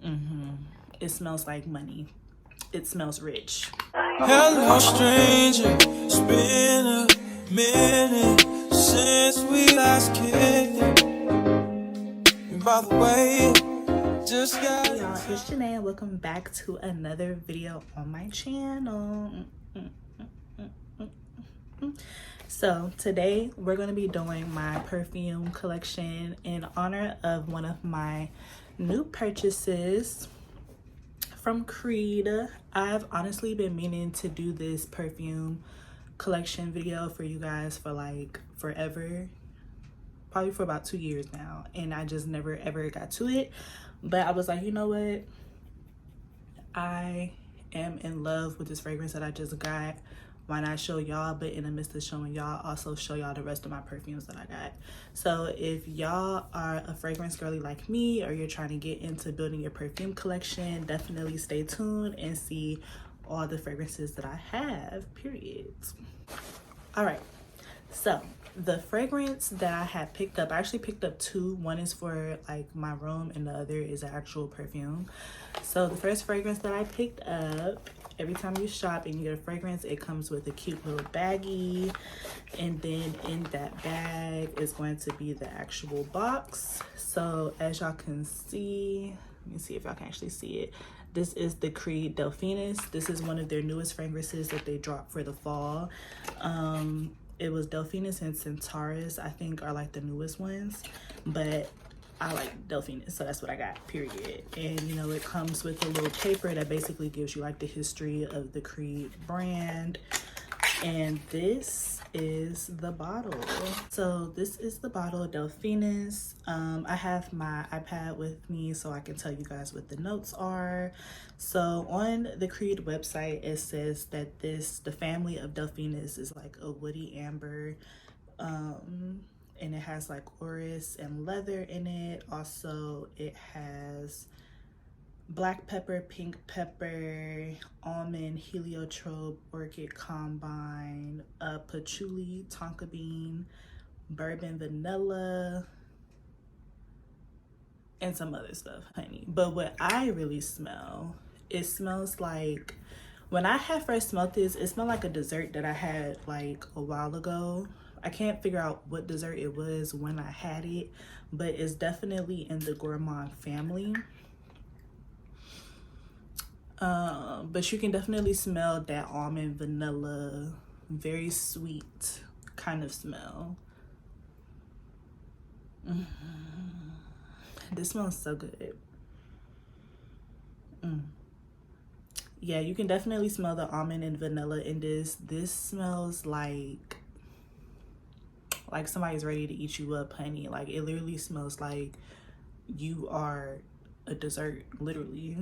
It smells like money. It smells rich. Hello, stranger. It's been a minute since we last kicked it. And by the way, just got. Hey y'all, it's Janae and welcome back to another video on my channel. So today we're going to be doing my perfume collection in honor of one of my new purchases from Creed. I've honestly been meaning to do this perfume collection video for you guys for like forever, probably for about 2 years now, and I just never ever got to it. But I was like, you know what, I am in love with this fragrance that I just got. Why not show y'all? But in the midst of showing y'all, also show y'all the rest of my perfumes that I got. So if y'all are a fragrance girly like me, or you're trying to get into building your perfume collection, definitely stay tuned and see all the fragrances that I have, period. All right, so the fragrance that I had picked up, I actually picked up two. One is for like my room and the other is an actual perfume. So the first fragrance that I picked up, every time you shop and you get a fragrance, it comes with a cute little baggie, and then in that bag is going to be the actual box. So as y'all can see, let me see if y'all can actually see it. This is the Creed Delphinus. This is one of their newest fragrances that they dropped for the fall. It was Delphinus and Centaurus, I think, are like the newest ones, but I like Delphinus, so that's what I got, period. And you know, it comes with a little paper that basically gives you like the history of the Creed brand. And this is the bottle. So this is the bottle, Delphinus. I have my iPad with me so I can tell you guys what the notes are. So on the Creed website, it says that the family of Delphinus is like a woody amber, and it has like orris and leather in it. Also, it has black pepper, pink pepper, almond, heliotrope, orchid combine, patchouli, tonka bean, bourbon vanilla, and some other stuff, honey. But what I really smell, it smells like, when I had first smelled this, it smelled like a dessert that I had like a while ago. I can't figure out what dessert it was when I had it, but it's definitely in the gourmand family. But you can definitely smell that almond vanilla, very sweet kind of smell. This smells so good. Yeah, you can definitely smell the almond and vanilla in this. This smells like somebody's ready to eat you up, honey. Like, it literally smells like you are a dessert, literally.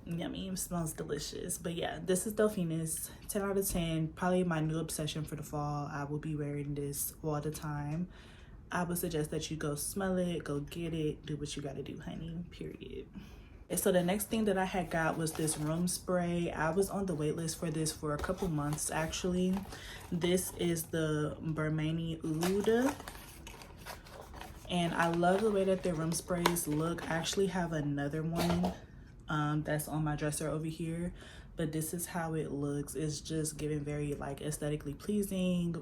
Yummy. It smells delicious. But yeah, this is Delphinus. 10 out of 10. Probably my new obsession for the fall. I will be wearing this all the time. I would suggest that you go smell it, go get it, do what you gotta do, honey, period. And so the next thing that I had got was this room spray. I was on the wait list for this for a couple months, actually. This is the Burmani Oud. And I love the way that their room sprays look. I actually have another one that's on my dresser over here, but this is how it looks. It's just giving very like aesthetically pleasing,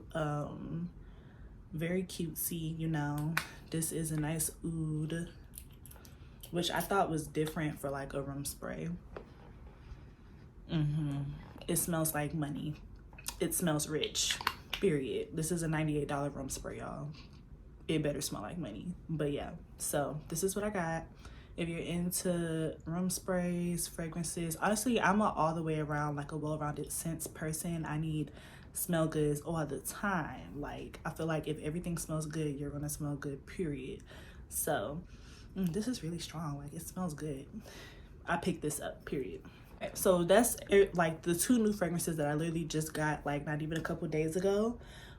very cutesy, you know. This is a nice oud, which I thought was different for like a room spray. It smells like money. It smells rich, period. This is a $98 room spray, y'all. It better smell like money. But yeah, so this is what I got. If you're into room sprays, fragrances, honestly, I'm all the way around like a well-rounded scents person. I need smell goods all the time. Like, I feel like if everything smells good, you're gonna smell good, period. So this is really strong. Like, it smells good. I picked this up, period. So that's like the two new fragrances that I literally just got like not even a couple days ago.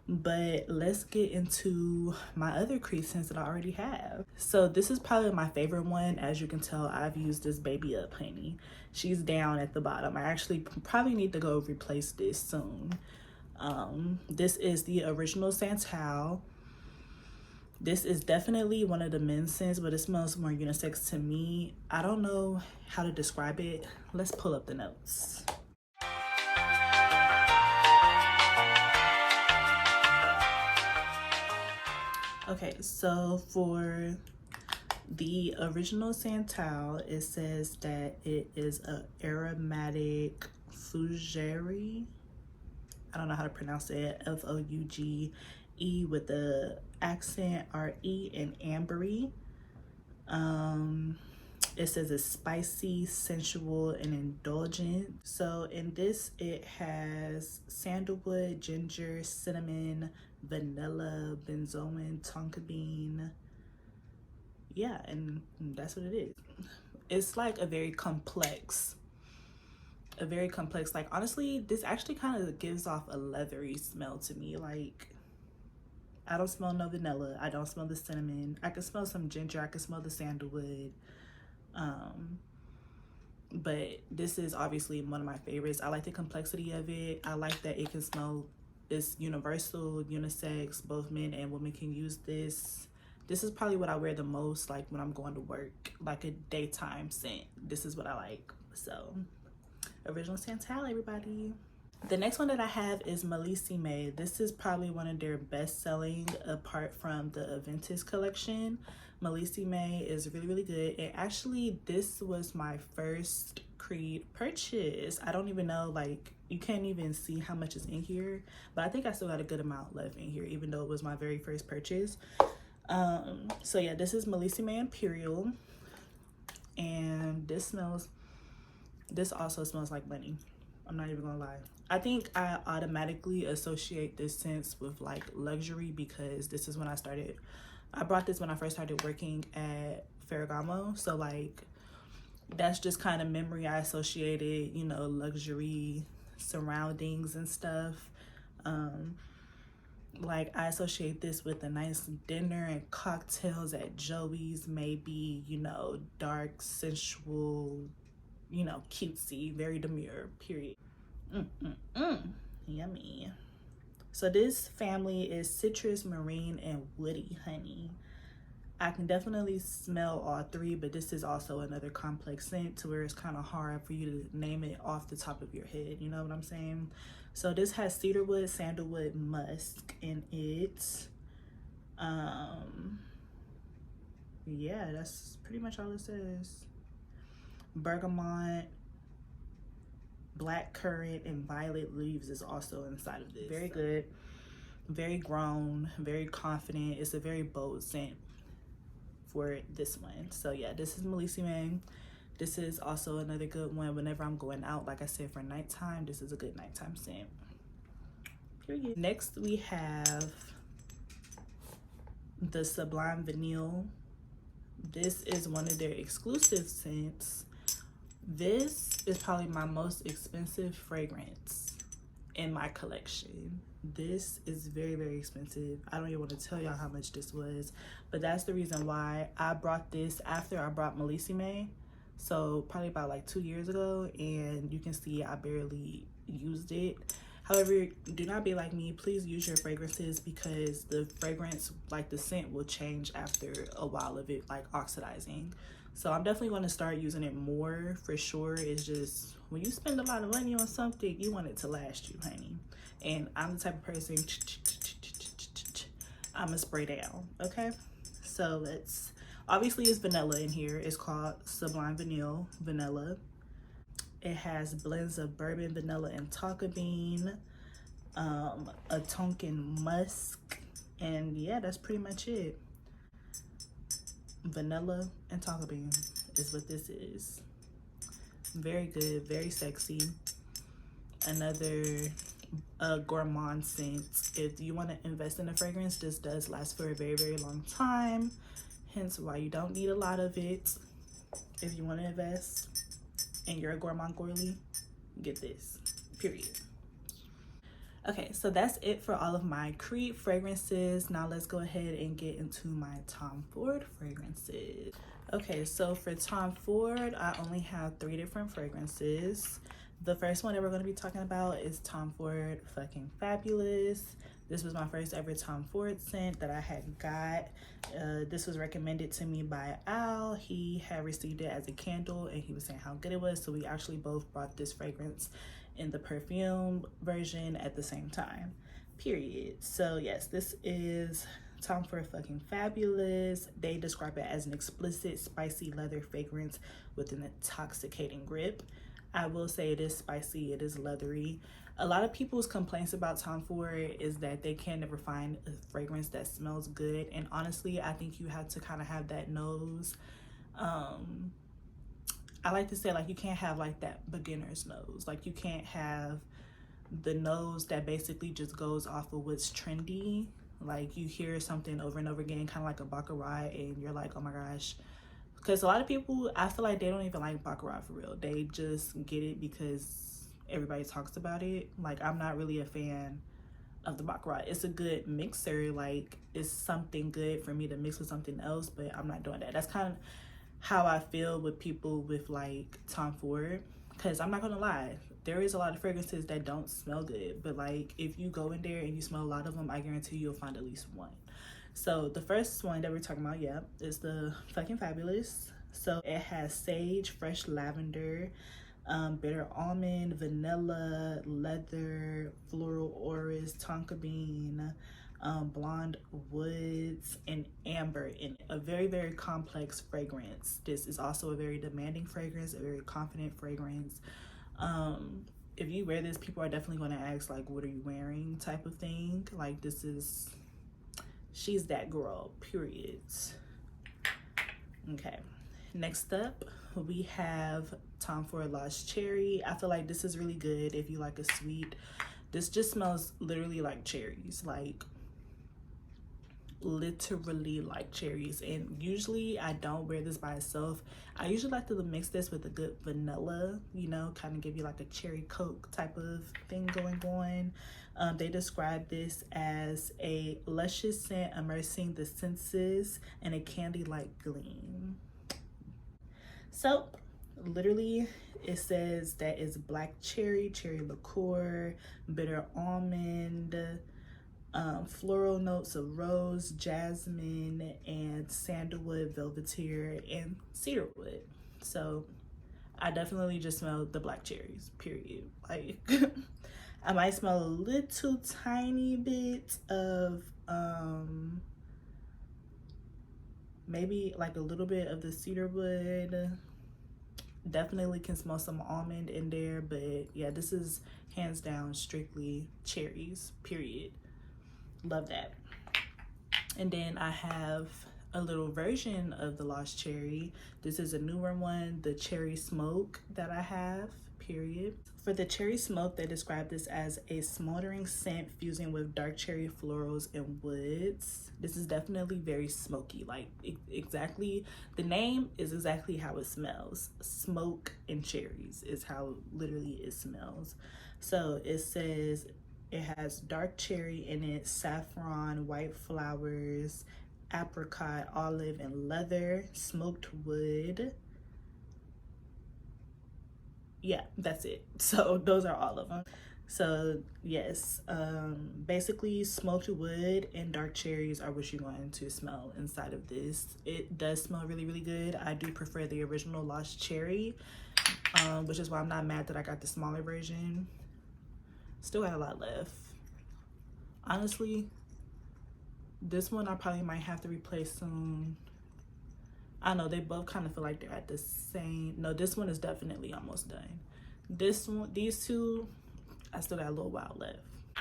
But let's get into my other Creed scents that I already have. So this is probably my favorite one. As you can tell, I've used this baby up, honey. She's down at the bottom. I actually probably need to go replace this soon. This is the original Santal. This is definitely one of the men's scents, but it smells more unisex to me. I don't know how to describe it. Let's pull up the notes. Okay, so for the original Santal, it says that it is a aromatic fougere. I don't know how to pronounce it. Fouge with the accent re and ambery. It says it's spicy, sensual, and indulgent. So in this, it has sandalwood, ginger, cinnamon, vanilla, benzoin, tonka bean. Yeah, and that's what it is. It's like a very complex, like, honestly, this actually kind of gives off a leathery smell to me. Like, I don't smell no vanilla, I don't smell the cinnamon, I can smell some ginger, I can smell the sandalwood. But this is obviously one of my favorites. I like the complexity of it. I like that it can smell, it's universal, unisex, both men and women can use this. This is probably what I wear the most, like when I'm going to work, like a daytime scent. This is what I like. So original Santal, everybody. The next one that I have is Melissime. This is probably one of their best selling apart from the Aventus collection. Melissime is really, really good. And actually, this was my first Creed purchase. I don't even know, like, you can't even see how much is in here, but I think I still got a good amount left in here, even though it was my very first purchase. So yeah, this is Melissime Imperial, and this also smells like money. I'm not even gonna lie. I think I automatically associate this scent with like luxury because this is when I brought this when I first started working at Ferragamo. So like, that's just kind of memory I associated, you know, luxury surroundings and stuff. Like, I associate this with a nice dinner and cocktails at Joey's, maybe, you know, dark, sensual, you know, cutesy, very demure, period. Yummy. So this family is citrus, marine, and woody honey. I can definitely smell all three, but this is also another complex scent to where it's kind of hard for you to name it off the top of your head. You know what I'm saying? So this has cedarwood, sandalwood, musk in it. Yeah, that's pretty much all it says. Bergamot, black currant, and violet leaves is also inside of this. Very good, very grown, very confident. It's a very bold scent for this one. So yeah, this is Melissime. This is also another good one whenever I'm going out. Like I said, for nighttime, this is a good nighttime scent. Period. Next we have the Sublime Vanille. This is one of their exclusive scents. This is probably my most expensive fragrance in my collection. This is very, very expensive. I don't even want to tell y'all how much this was, but that's the reason why I brought this after I brought Melissime. So probably about like 2 years ago, and you can see I barely used it. However, do not be like me. Please use your fragrances because the fragrance, like the scent, will change after a while of it like oxidizing. So I'm definitely going to start using it more for sure. It's just when you spend a lot of money on something, you want it to last you, honey. And I'm the type of person, I'm a spray down, okay? So let's, obviously it's vanilla in here. It's called Sublime Vanilla. It has blends of bourbon, vanilla, and tonka bean, a Tonkin musk, and yeah, that's pretty much it. Vanilla and tonka bean is what this is. Very good, very sexy. Another gourmand scent. If you want to invest in a fragrance, this does last for a very, very long time, hence why you don't need a lot of it. If you want to invest and you're a gourmand girly, get this, period. Okay, so that's it for all of my Creed fragrances. Now let's go ahead and get into my Tom Ford fragrances. Okay, so for Tom Ford, I only have 3 different fragrances. The first one that we're going to be talking about is Tom Ford Fucking Fabulous. This was my first ever Tom Ford scent that I had got. This was recommended to me by Al. He had received it as a candle and he was saying how good it was. So we actually both bought this fragrance in the perfume version at the same time, period. So yes, this is Tom Ford fucking Fabulous. They describe it as an explicit spicy leather fragrance with an intoxicating grip. I will say it is spicy, it is leathery. A lot of people's complaints about Tom Ford is that they can never find a fragrance that smells good. And honestly, I think you have to kind of have that nose. I like to say, like, you can't have like that beginner's nose. Like, you can't have the nose that basically just goes off of what's trendy. Like, you hear something over and over again, kind of like a Baccarat, and you're like, oh my gosh. Because a lot of people, I feel like they don't even like Baccarat for real. They just get it because everybody talks about it. Like, I'm not really a fan of the Baccarat. It's a good mixer. Like, it's something good for me to mix with something else, but I'm not doing that. That's kind of how I feel with people with like Tom Ford. Because I'm not gonna lie, there is a lot of fragrances that don't smell good, but like if you go in there and you smell a lot of them, I guarantee you'll find at least one. So the first one that we're talking about, yeah, is the fucking Fabulous. So it has sage, fresh lavender, bitter almond, vanilla, leather, floral orris, tonka bean, blonde woods, and amber in it. A very, very complex fragrance. This is also a very demanding fragrance, a very confident fragrance. If you wear this, people are definitely going to ask like, what are you wearing type of thing. Like, this is, she's that girl, period. Okay, next up we have Tom Ford Lost Cherry. I feel like this is really good if you like a sweet. This just smells literally like cherries, like literally like cherries. And usually I don't wear this by itself. I usually like to mix this with a good vanilla, you know, kind of give you like a cherry coke type of thing going on. They describe this as a luscious scent immersing the senses in a candy-like gleam. So literally it says that it's black cherry, cherry liqueur, bitter almond, floral notes of rose, jasmine, and sandalwood, velvetier, and cedarwood. So I definitely just smell the black cherries, period. Like I might smell a little tiny bit of maybe like a little bit of the cedarwood. Definitely can smell some almond in there, but yeah, this is hands down strictly cherries, period. Love that. And then I have a little version of the Lost Cherry. This is a newer one, the Cherry Smoke that I have, period. For the Cherry Smoke, they describe this as a smoldering scent fusing with dark cherry florals and woods. This is definitely very smoky, like exactly, the name is exactly how it smells. Smoke and cherries is how literally it smells. So it says it has dark cherry in it, saffron, white flowers, apricot, olive, and leather, smoked wood. Yeah, that's it. So those are all of them. So yes, basically smoked wood and dark cherries are what you're going to smell inside of this. It does smell really, really good. I do prefer the original Lost Cherry, which is why I'm not mad that I got the smaller version. Still got a lot left. Honestly, this one I probably might have to replace soon. I know they both kind of feel like they're at the same. No, this one is definitely almost done. This one, these two, I still got a little while left.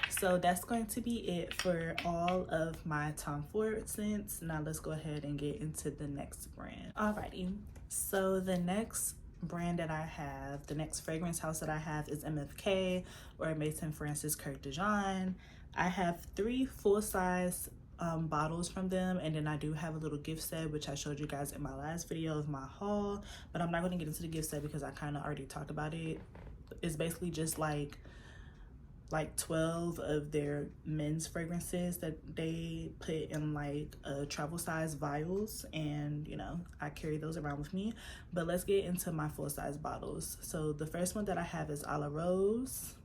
So that's going to be it for all of my Tom Ford scents. Now let's go ahead and get into the next brand. Alrighty, so the next brand that I have, the next fragrance house that I have is MFK, or Maison Francis Kirk de Jean. I have 3 full-size bottles from them, and then I do have a little gift set which I showed you guys in my last video of my haul, but I'm not going to get into the gift set because I kind of already talked about it. It's basically just like 12 of their men's fragrances that they put in like travel size vials, and you know, I carry those around with me. But let's get into my full size bottles. So the first one that I have is A La Rose.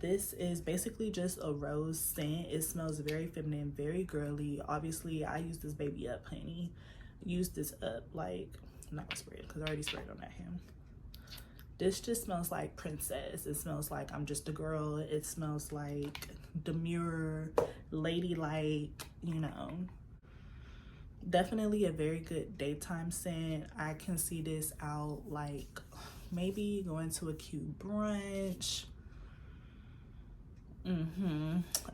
This is basically just a rose scent. It smells very feminine, very girly. Obviously, I use this baby up, honey. Use this up, like, not sprayed because I already sprayed on that hand. This just smells like princess. It smells like I'm just a girl. It smells like demure, ladylike, you know. Definitely a very good daytime scent. I can see this out like maybe going to a cute brunch.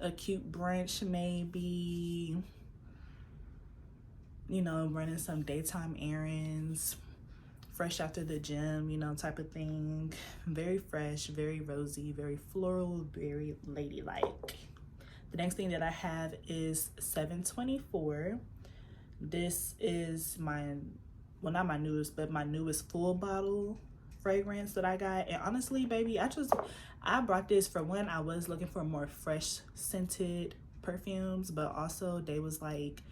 A cute brunch maybe. You know, running some daytime errands, fresh after the gym, you know, type of thing. Very fresh, very rosy, very floral, very ladylike. The next thing that I have is 724. This is my, well, not my newest, but my newest full bottle fragrance that I got. And honestly, baby, I brought this for when I was looking for more fresh scented perfumes, but also they was like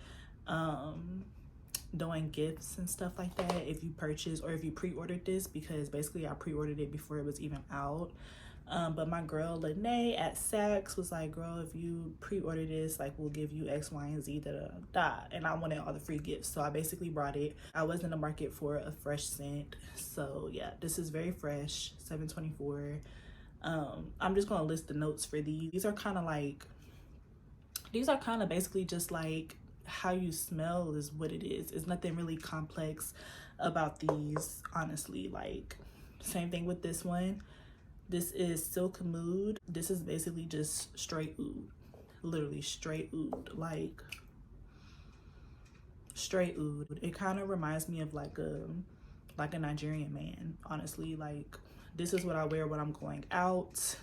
doing gifts and stuff like that if you purchase or if you pre-ordered this, because basically I pre-ordered it before it was even out. But my girl Lene at Saks was like, girl, if you pre-order this, like, we'll give you X, Y, and Z, da, da, da. And I wanted all the free gifts, so I basically brought it. I was in the market for a fresh scent, so yeah, this is very fresh. 724. I'm just gonna list the notes for these. These are kind of basically just like how you smell is what it is. It's nothing really complex about these, honestly. Like, same thing with this one. This is Silk Mood. This is basically just straight oud. Literally straight oud. Like, straight oud. It kind of reminds me of like a Nigerian man, honestly. Like, this is what I wear when I'm going out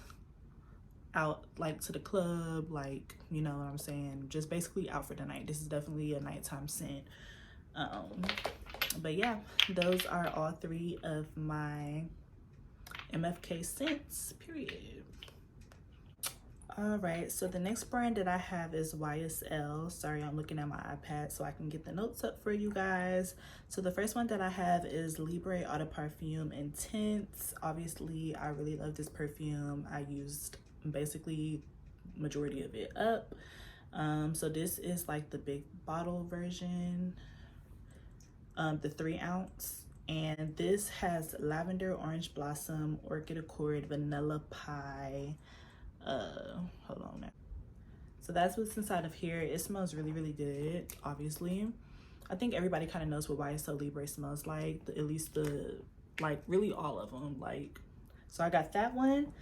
like to the club, like, you know what I'm saying, just basically out for the night. This is definitely a nighttime scent. But yeah, those are all three of my MFK scents, period. All right, so the next brand that I have is YSL. Sorry, I'm looking at my iPad so I can get the notes up for you guys. So the first one that I have is Libre Eau de Parfum Intense. Obviously, I really love this perfume. I used basically majority of it up. So this is like the big bottle version, the 3 ounce. And this has lavender, orange blossom, orchid accord, vanilla pie. Hold on now. So that's what's inside of here. It smells really, really good, obviously. I think everybody kind of knows what YSL Libre smells like, at least like really all of them. Like, so I got that one,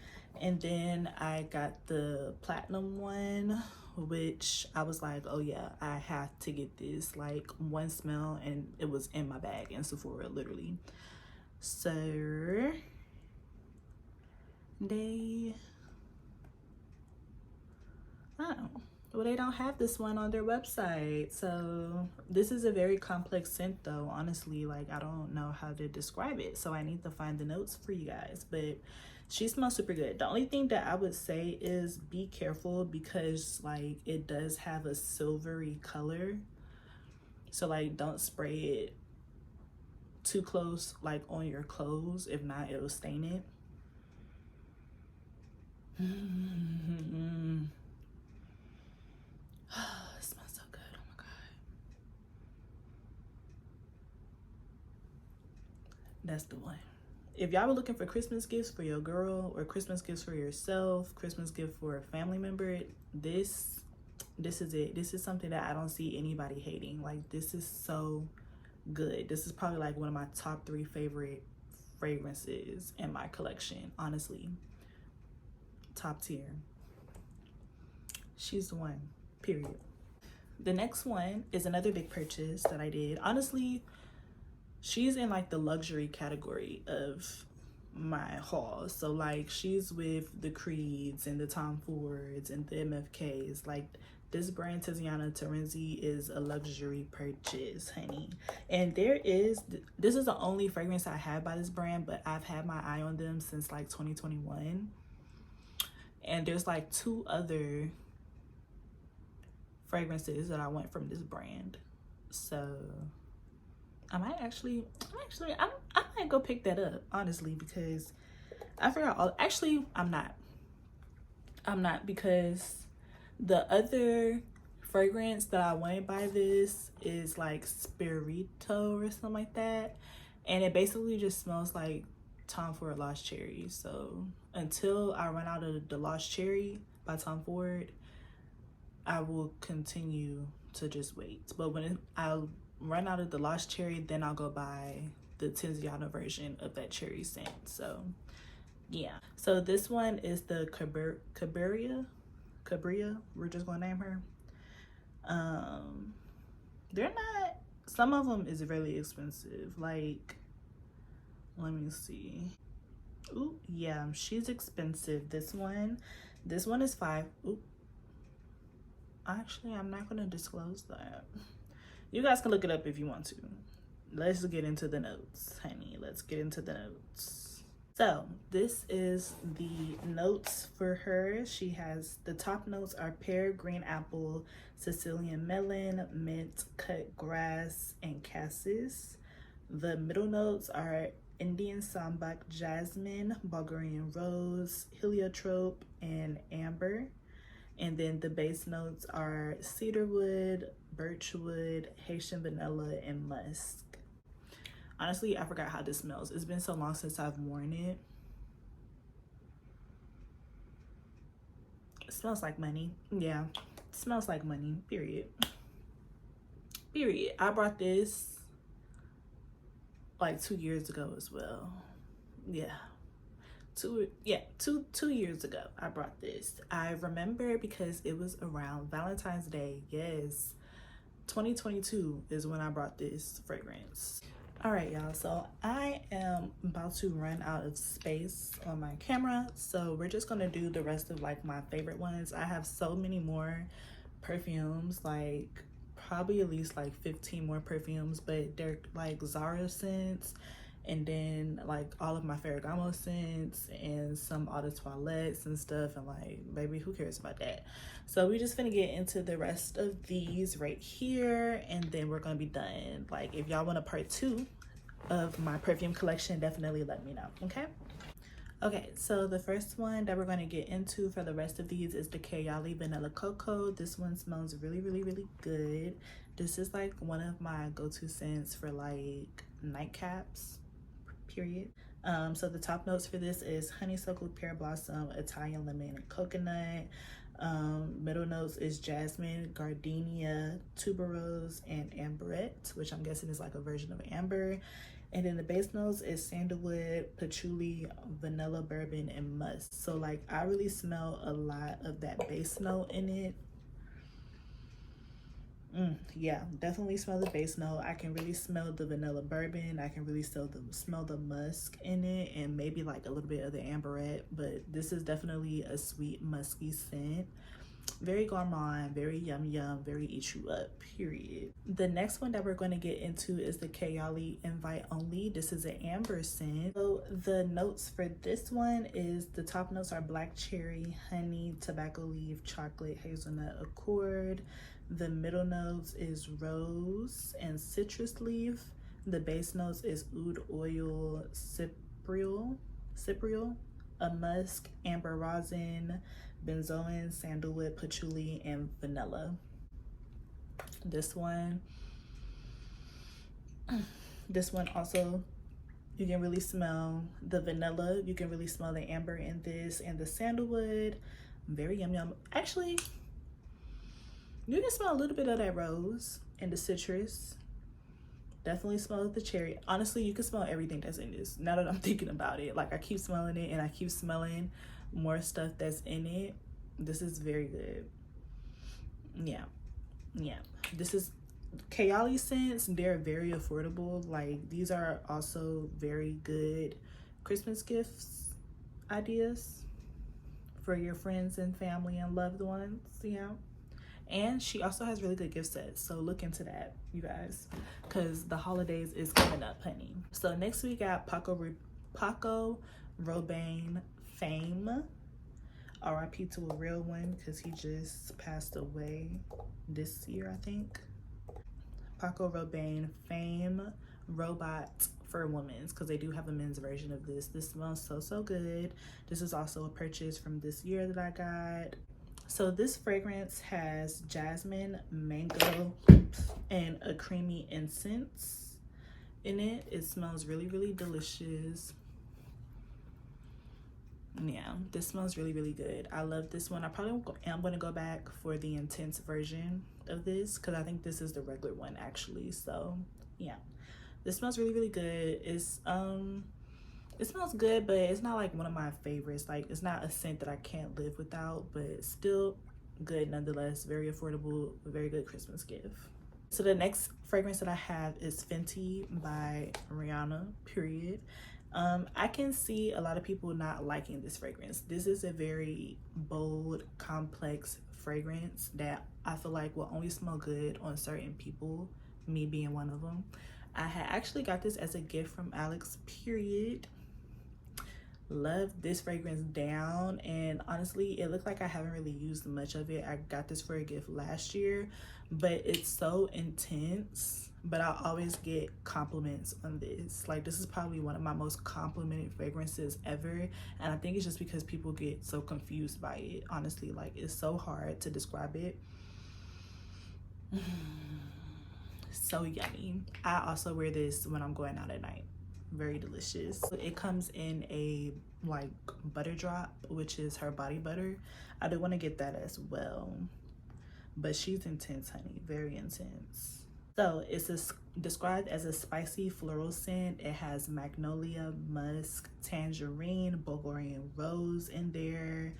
and then I got the platinum one, which I was like, oh yeah, I have to get this. Like, one smell and it was in my bag in Sephora, literally. So they don't have this one on their website. So this is a very complex scent though, honestly. Like, I don't know how to describe it, so I need to find the notes for you guys. But she smells super good. The only thing that I would say is be careful, because like it does have a silvery color. So like, don't spray it too close, like on your clothes. If not, it'll stain it. It smells so good. Oh my god. That's the one. If y'all were looking for Christmas gifts for your girl, or Christmas gifts for yourself, Christmas gift for a family member, this is it. This is something that I don't see anybody hating. Like, this is so good. This is probably like one of my top 3 favorite fragrances in my collection, honestly. Top tier. She's the one, period. The next one is another big purchase that I did. Honestly, she's in like the luxury category of my haul. So like, she's with the Creeds and the Tom Fords and the MFKs. Like, this brand, Tiziana Terenzi, is a luxury purchase, honey. And this is the only fragrance I have by this brand, but I've had my eye on them since like 2021. And there's like 2 other fragrances that I want from this brand. So I might go pick that up, honestly, because I forgot all. Actually, I'm not. I'm not, because the other fragrance that I went by this is like Spirito or something like that, and it basically just smells like Tom Ford Lost Cherry. So until I run out of the Lost Cherry by Tom Ford, I will continue to just wait. But when I run out of the Lost Cherry, then I'll go buy the Tiziano version of that cherry scent. So yeah, so this one is the Cabria, we're just gonna name her. They're not, some of them is really expensive. Like, let me see. Ooh, yeah, she's expensive. This one is $5. Ooh, actually, I'm not gonna disclose that. You guys can look it up if you want to. Let's get into the notes, honey. Let's get into the notes. So this is the notes for her. She has, the top notes are pear, green apple, Sicilian melon, mint, cut grass, and cassis. The middle notes are Indian sambac, jasmine, Bulgarian rose, heliotrope, and amber. And then the base notes are cedarwood, birchwood, Haitian vanilla, and musk. Honestly, I forgot how this smells. It's been so long since I've worn it. It smells like money. Yeah, it smells like money, period. Period. I brought this like 2 years ago as well. Yeah. Two years ago I brought this. I remember because it was around Valentine's Day. Yes, 2022 is when I brought this fragrance. All right, y'all, so I am about to run out of space on my camera, so we're just gonna do the rest of like my favorite ones. I have so many more perfumes, like probably at least like 15 more perfumes, but they're like Zara scents, and then like all of my Ferragamo scents and some eau de toilettes and stuff, and like, baby, who cares about that? So we just finna get into the rest of these right here, and then we're gonna be done. Like, if y'all want a part 2 of my perfume collection, definitely let me know, okay? Okay, so the first one that we're gonna get into for the rest of these is the Yall Vanilla Cocoa. This one smells really, really, really good. This is like one of my go-to scents for like nightcaps, period. So the top notes for this is honeysuckle, pear blossom, Italian lemon, and coconut. Middle notes is jasmine, gardenia, tuberose, and amberette, which I'm guessing is like a version of amber. And then the base notes is sandalwood, patchouli, vanilla, bourbon, and musk. So like, I really smell a lot of that base note in it. Yeah, definitely smell the base note. I can really smell the vanilla bourbon. I can really smell the musk in it, and maybe like a little bit of the amberette, but this is definitely a sweet musky scent. Very gourmand, very yum yum, very eat you up, period. The next one that we're going to get into is the Yall Invite Only. This is an amber scent. So the notes for this one is, the top notes are black cherry, honey, tobacco leaf, chocolate, hazelnut, accord. The middle notes is rose and citrus leaf. The base notes is oud oil, cypriol, a musk, amber rosin, benzoin, sandalwood, patchouli, and vanilla. This one also, you can really smell the vanilla. You can really smell the amber in this, and the sandalwood. Very yum yum. Actually, you can smell a little bit of that rose and the citrus. Definitely smell the cherry. Honestly, you can smell everything that's in this, now that I'm thinking about it. Like, I keep smelling it, and I keep smelling more stuff that's in it. This is very good. Yeah. This is Yall scents. They're very affordable. Like, these are also very good Christmas gifts ideas for your friends and family and loved ones, you know. And she also has really good gift sets, so look into that, you guys, because the holidays is coming up, honey. So next we got Paco Rabanne Fame. RIP to a real one, because he just passed away this year, I think. Paco Rabanne Fame Robot prefer women's because they do have a men's version of this. This smells so good. This is also a purchase from this year that I got. So this fragrance has jasmine, mango, and a creamy incense in it. It smells really delicious. Yeah, this smells really good. I love this one. I probably am going to go back for the intense version of this because I think this is the regular one actually. So yeah, this smells really good. It's it smells good, but it's not like one of my favorites. Like, it's not a scent that I can't live without, but still good nonetheless. Very affordable, very good Christmas gift. So the next fragrance that I have is Fenty by Rihanna, period. I can see a lot of people not liking this fragrance. This is a very bold, complex fragrance that I feel like will only smell good on certain people, me being one of them. I had actually got this as a gift from Alex, period. Love this fragrance down, and honestly it looked like I haven't really used much of it. I got this for a gift last year, but it's so intense, but I always get compliments on this. Like, this is probably one of my most complimented fragrances ever, and I think it's just because people get so confused by it. Honestly, like, it's so hard to describe it. So yummy. I also wear this when I'm going out at night. Very delicious. It comes in a like butter drop, which is her body butter. I do want to get that as well, but she's intense, honey, very intense. So it's described as a spicy floral scent. It has magnolia, musk, tangerine, Bulgarian rose in there.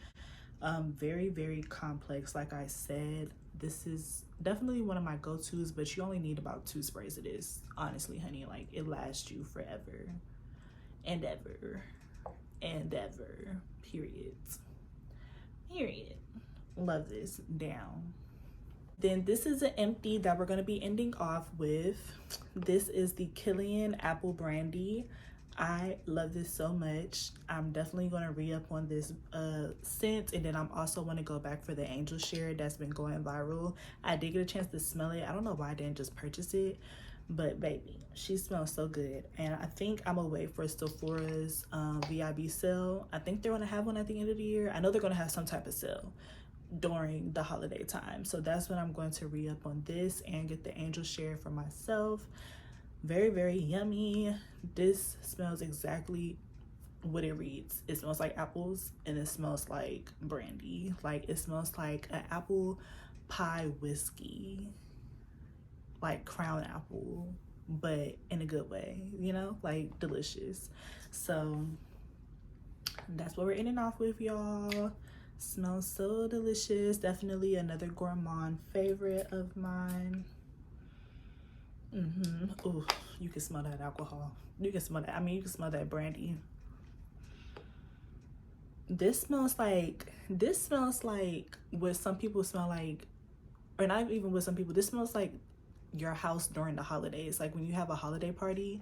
Very complex. Like I said, this is definitely one of my go-tos, but you only need about 2 sprays of this, honestly, honey. Like, it lasts you forever and ever and ever, period. Love this down. Then this is an empty that we're going to be ending off with. This is the Killian Apple Brandy. I love this so much. I'm definitely going to re-up on this scent, and then I'm also want to go back for the Angel Share that's been going viral. I did get a chance to smell it. I don't know why I didn't just purchase it, but baby, she smells so good. And I think I'm gonna wait for Sephora's VIB sale. I think they're going to have one at the end of the year. I know they're going to have some type of sale during the holiday time, so that's when I'm going to re-up on this and get the Angel Share for myself. Very yummy. This smells exactly what it reads. It smells like apples, and it smells like brandy. Like, it smells like an apple pie whiskey, like Crown Apple, but in a good way, you know, like delicious. So that's what we're ending off with, y'all. Smells so delicious. Definitely another gourmand favorite of mine. Oh, you can smell that alcohol. You can smell that. I mean, you can smell that brandy. This smells like what some people smell like, or not even what some people, this smells like your house during the holidays. Like, when you have a holiday party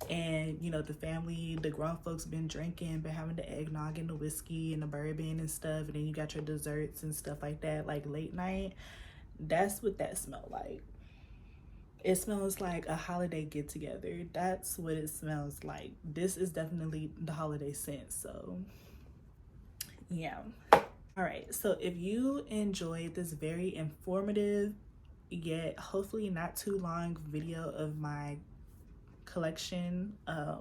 and, you know, the family, the grown folks been drinking, been having the eggnog and the whiskey and the bourbon and stuff, and then you got your desserts and stuff like that, like late night. That's what that smell like. It smells like a holiday get together. That's what it smells like. This is definitely the holiday scent. So yeah. All right, so if you enjoyed this very informative yet hopefully not too long video of my collection,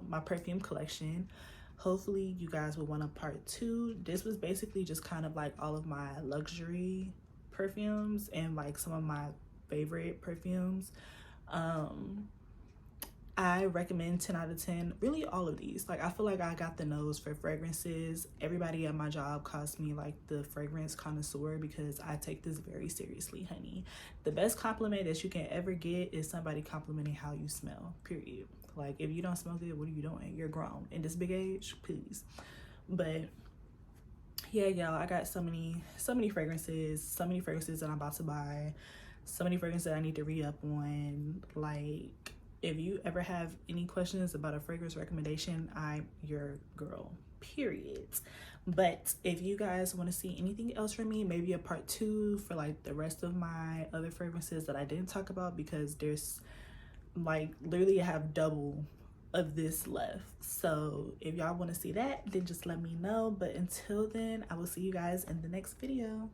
my perfume collection, hopefully you guys will want a part 2. This was basically just kind of like all of my luxury perfumes and like some of my favorite perfumes. I recommend 10 out of 10, really all of these. Like, I feel like I got the nose for fragrances. Everybody at my job calls me like the fragrance connoisseur because I take this very seriously, honey. The best compliment that you can ever get is somebody complimenting how you smell, period. Like, if you don't smell good, what are you doing? You're grown in this big age, please. But yeah, y'all, I got so many fragrances, that I'm about to buy, so many fragrances that I need to re-up on. Like, if you ever have any questions about a fragrance recommendation, I'm your girl, period. But if you guys want to see anything else from me, maybe a part 2 for like the rest of my other fragrances that I didn't talk about, because there's like literally I have double of this left. So if y'all want to see that, then just let me know. But until then, I will see you guys in the next video.